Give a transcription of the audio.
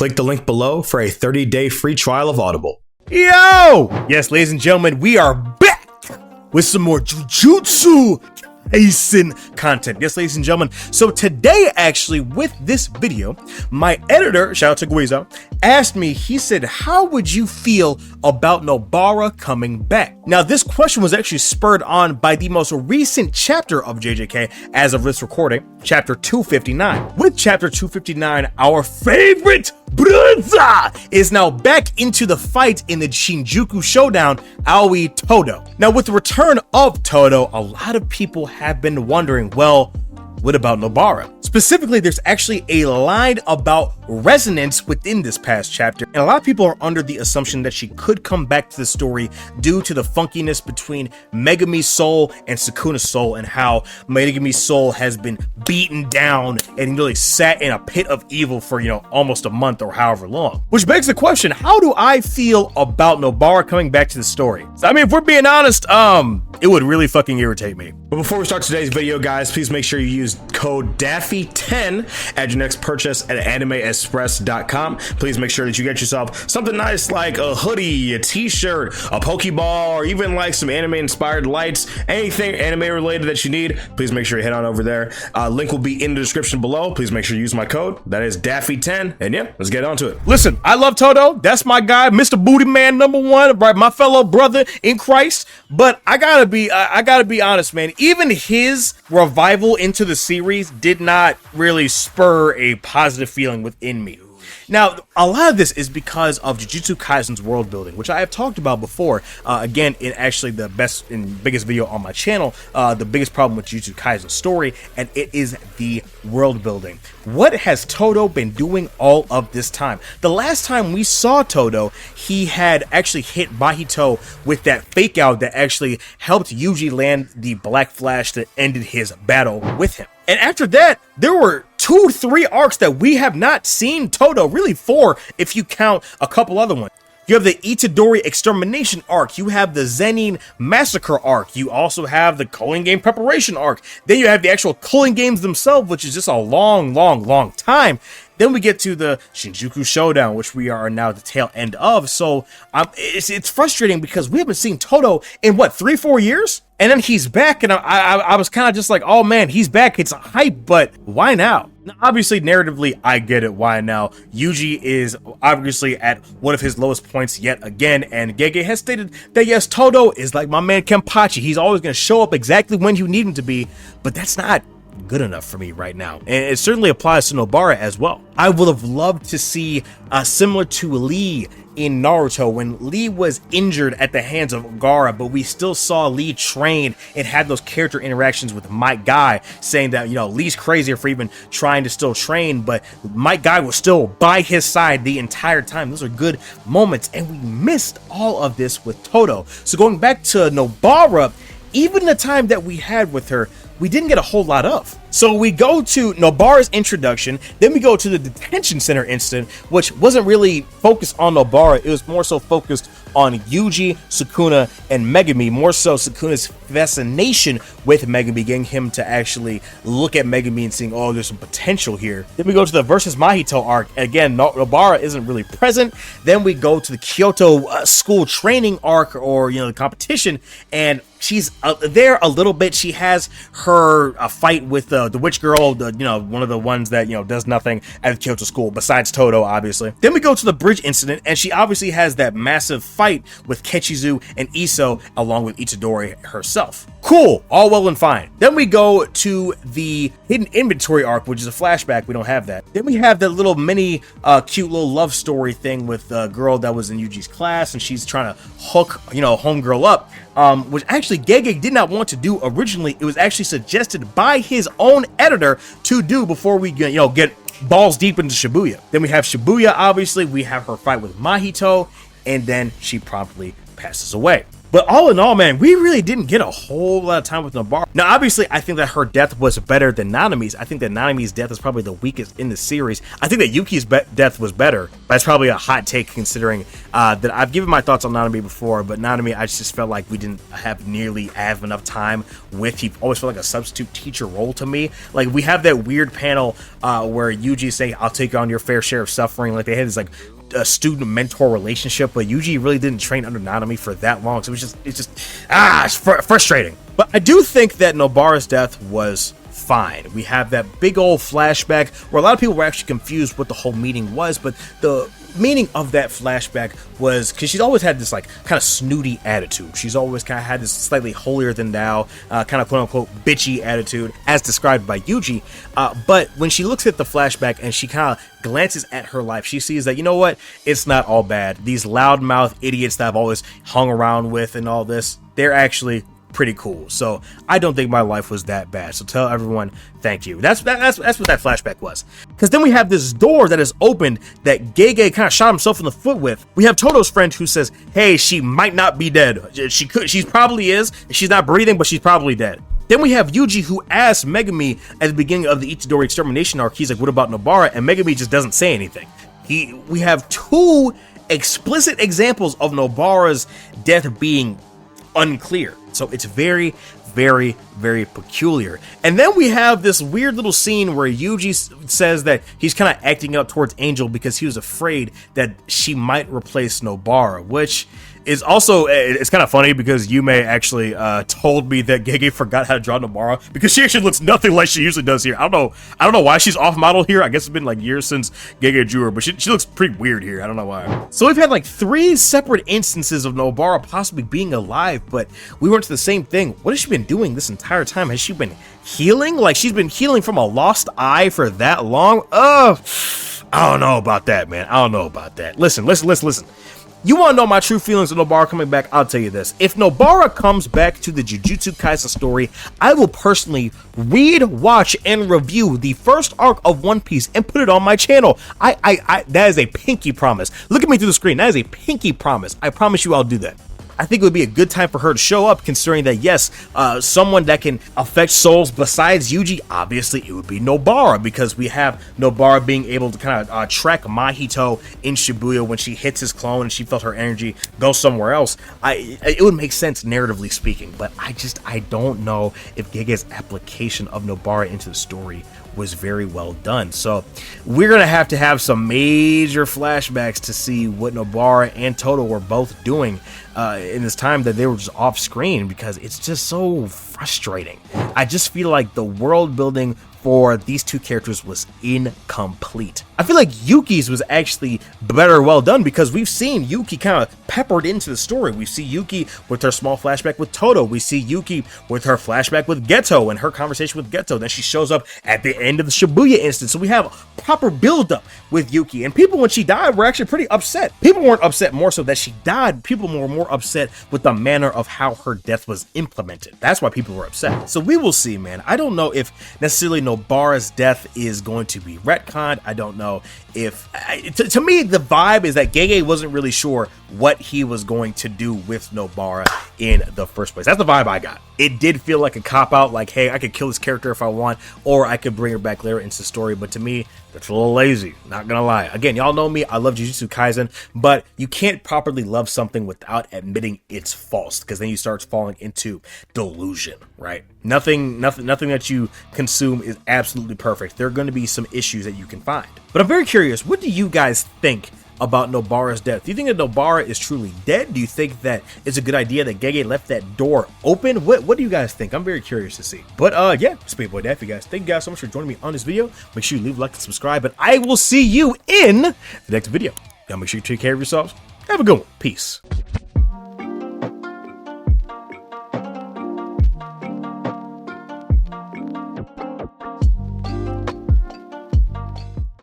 Click the link below for a 30-day free trial of Audible. Yo! Yes, ladies and gentlemen, we are back with some more Jujutsu Kaisen content. Yes, ladies and gentlemen. So today, actually, with this video, my editor, shout out to Guiza, asked me, he said, how would you feel about Nobara coming back? Now, this question was actually spurred on by the most recent chapter of JJK as of this recording, chapter 259. With chapter 259, our favorite brother is now back into the fight in the Shinjuku Showdown, Aoi Todo. Now, with the return of Todo, a lot of people have been wondering, well, what about Nobara? Specifically, there's actually a line about resonance within this past chapter, and a lot of people are under the assumption that she could come back to the story due to the funkiness between Megumi's soul and Sukuna's soul, and how Megumi's soul has been beaten down and really sat in a pit of evil for, almost a month or however long. Which begs the question, how do I feel about Nobara coming back to the story? So, if we're being honest, it would really fucking irritate me. But before we start today's video, guys, please make sure you use code DAFFY10 at your next purchase at animeexpress.com. Please make sure that you get yourself something nice like a hoodie, a t-shirt, a Pokeball, or even like some anime-inspired lights, anything anime-related that you need. Please make sure you head on over there. Link will be in the description below. Please make sure you use my code. That is DAFFY10. And yeah, let's get on to it. Listen, I love Todo. That's my guy, Mr. Booty Man #1, right? My fellow brother in Christ. But I gotta be honest, man. Even his revival into the series did not really spur a positive feeling within me. Now, a lot of this is because of Jujutsu Kaisen's world building, which I have talked about before. Again, in actually the best and biggest video on my channel, the biggest problem with Jujutsu Kaisen's story, and it is the world building. What has Todo been doing all of this time? The last time we saw Todo, he had actually hit Mahito with that fake out that actually helped Yuji land the Black Flash that ended his battle with him. And after that, there were 2-3 arcs that we have not seen Todo, really 4 if you count a couple other ones. You have the Itadori extermination arc, you have the Zenin massacre arc, you also have the culling game preparation arc, then you have the actual culling games themselves, which is just a long time. Then we get to the Shinjuku Showdown, which we are now at the tail end of. So it's frustrating because we haven't seen Todo in what, 3-4 years? And then he's back, and I was kind of just like, oh man, he's back. It's a hype, but why now? Now, obviously, narratively, I get it. Why now? Yuji is obviously at one of his lowest points yet again, and Gege has stated that yes, Todo is like my man Kenpachi. He's always going to show up exactly when you need him to be, but that's not good enough for me right now, and it certainly applies to Nobara as well. I would have loved to see similar to Lee in Naruto, when Lee was injured at the hands of Gaara, but we still saw Lee train and had those character interactions with Might Guy, saying that, Lee's crazier for even trying to still train, but Might Guy was still by his side the entire time. Those are good moments, and we missed all of this with Todo. So going back to Nobara, even the time that we had with her, we didn't get a whole lot of. So we go to Nobara's introduction, then we go to the detention center incident, which wasn't really focused on Nobara. It was more so focused on Yuji, Sukuna, and Megumi. More so Sukuna's fascination with Megumi, getting him to actually look at Megumi and seeing, oh, there's some potential here. Then we go to the versus Mahito arc. Again, Nobara isn't really present. Then we go to the Kyoto school training arc, or the competition, and she's there a little bit. She has her fight with the witch girl, one of the ones that does nothing at the Kyoto school besides Todo, obviously. Then we go to the bridge incident, and she obviously has that massive fight with Kechizu and Iso along with Itadori herself. Cool, all well and fine. Then we go to the hidden inventory arc, which is a flashback. We don't have that. Then we have that little mini cute little love story thing with a girl that was in Yuji's class, and she's trying to hook homegirl up, which actually Gege did not want to do originally. It was actually suggested by his own editor to do before we get balls deep into Shibuya. Then we have Shibuya, obviously. We have her fight with Mahito, and then she promptly passes away. But all in all, man, we really didn't get a whole lot of time with Nobara. Now, obviously, I think that her death was better than Nanami's. I think that Nanami's death is probably the weakest in the series. I think that Yuki's death was better. That's probably a hot take considering that I've given my thoughts on Nanami before, but Nanami, I just felt like we didn't have nearly have enough time with. He always felt like a substitute teacher role to me. Like, we have that weird panel where Yuji is saying, I'll take on your fair share of suffering. Like, they had this, like, a student mentor relationship, but Yuji really didn't train under Nanami for that long, so it's frustrating. But I do think that Nobara's death was fine. We have that big old flashback where a lot of people were actually confused what the whole meaning was, but the meaning of that flashback was because she's always had this like kind of snooty attitude. She's always kind of had this slightly holier than thou kind of quote unquote bitchy attitude as described by Yuji, but when she looks at the flashback and she kind of glances at her life, she sees that, you know what, it's not all bad. These loudmouth idiots that I've always hung around with and all this, they're actually pretty cool. So I don't think my life was that bad. So tell everyone thank you. That's what that flashback was. Because then we have this door that is opened that Gege kind of shot himself in the foot with. We have Toto's friend who says, hey, she might not be dead. She probably is. She's not breathing, but she's probably dead. Then we have Yuji, who asks Megumi at the beginning of the Itadori extermination arc, he's like, what about Nobara? And Megumi just doesn't say anything. We have two explicit examples of Nobara's death being unclear. So it's very, very, very peculiar. And then we have this weird little scene where Yuji says that he's kind of acting up towards Angel because he was afraid that she might replace Nobara, which is also, it's kind of funny because Yume actually told me that Gege forgot how to draw Nobara because she actually looks nothing like she usually does here. I don't know why she's off model here. I guess it's been like years since Gege drew her, but she looks pretty weird here. I don't know why. So we've had like 3 separate instances of Nobara possibly being alive, but we weren't to the same thing. What has she been doing this entire time? Has she been healing? Like, she's been healing from a lost eye for that long? I don't know about that, man. I don't know about that. Listen. You want to know my true feelings of Nobara coming back? I'll tell you this. If Nobara comes back to the Jujutsu Kaisen story, I will personally read, watch, and review the first arc of One Piece and put it on my channel. That is a pinky promise. Look at me through the screen. That is a pinky promise. I promise you I'll do that. I think it would be a good time for her to show up, considering that, yes, someone that can affect souls besides Yuji, obviously it would be Nobara, because we have Nobara being able to kind of track Mahito in Shibuya when she hits his clone and she felt her energy go somewhere else. It would make sense narratively speaking, but I don't know if Gege's application of Nobara into the story was very well done. So we're gonna have to have some major flashbacks to see what Nobara and Toto were both doing in this time that they were just off screen, because it's just so frustrating. I just feel like the world building for these two characters was incomplete. I feel like Yuki's was actually better well done, because we've seen Yuki kind of peppered into the story. We see Yuki with her small flashback with Toto. We see Yuki with her flashback with Geto and her conversation with Geto. Then she shows up at the end of the Shibuya instance. So we have proper build-up with Yuki. And people, when she died, were actually pretty upset. People weren't upset more so that she died. People were more upset with the manner of how her death was implemented. That's why people were upset. So we will see, man. I don't know if necessarily Nobara's death is going to be retconned. I don't know if to me the vibe is that Gege wasn't really sure what he was going to do with Nobara in the first place. That's the vibe I got. It did feel like a cop-out, like, hey, I could kill this character if I want, or I could bring her back later into the story, but to me, that's a little lazy, not gonna lie. Again, y'all know me, I love Jujutsu Kaisen, but you can't properly love something without admitting it's false, because then you start falling into delusion, right? Nothing that you consume is absolutely perfect. There are going to be some issues that you can find. But I'm very curious, what do you guys think about Nobara's death? Do you think that Nobara is truly dead? Do you think that it's a good idea that Gege left that door open? What do you guys think? I'm very curious to see. But yeah, it's Big Boy Daffy, guys. Thank you guys so much for joining me on this video. Make sure you leave a like and subscribe, and I will see you in the next video. Y'all make sure you take care of yourselves. Have a good one. Peace.